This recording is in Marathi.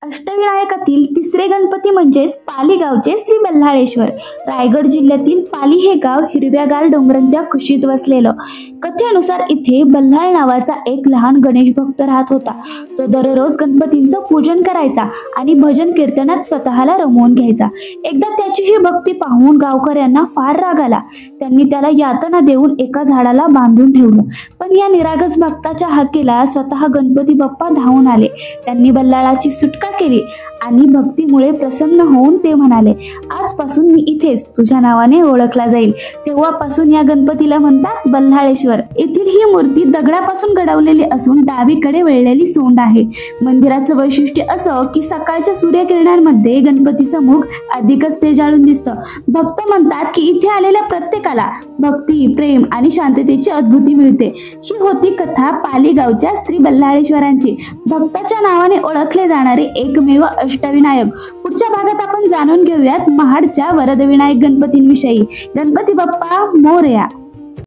अष्टविनायकातील तिसरे गणपती म्हणजेच पाली गावचे श्री बल्हाळेश्वर। रायगड जिल्ह्यातील पाली हे गाव हिरव्यागार डोंगरांच्या कुशीत वसलेलं। कथेनुसार इथे बल्हाळ नावाचा एक लहान गणेश भक्त राहत होता। तो दररोज गणपतींचं पूजन करायचा आणि भजन कीर्तनात स्वतःला रमवून घ्यायचा। एकदा त्याची ही भक्ती पाहून गावकऱ्यांना फार राग आला। त्यांनी त्याला यातना देऊन एका झाडाला बांधून ठेवलं। पण या निरागस भक्ताच्या हाकेला स्वतः गणपती बाप्पा धावून आले। त्यांनी बल्हाळाची सुटका केली आणि भक्तीमुळे प्रसन्न होऊन ते म्हणाले, आजपासून मी इथेच तुझ्या नावाने ओळखला जाईल। तेव्हापासून या गणपतीला म्हणतात बल्हाळेश्वर। येथील ही मूर्ती दगडापासून घडवलेली असून डावीकडे वळलेली सोंड आहे। मंदिराचं वैशिष्ट्य असं की सकाळच्या सूर्यकिरणांमध्ये गणपतीचं मुख अधिकच तेजाळून दिसतं। भक्त म्हणतात की इथे आलेल्या प्रत्येकाला भक्ती, प्रेम आणि शांततेची अद्भुती मिळते। ही होती कथा पाली गावच्या श्री बल्हाळेश्वरांची, भक्ताच्या नावाने ओळखले जाणारे एकमेव अष्टविनायक। पुढच्या भागात आपण जाणून घेऊयात महाडच्या वरदविनायक गणपतींविषयी। गणपती बाप्पा मोरया।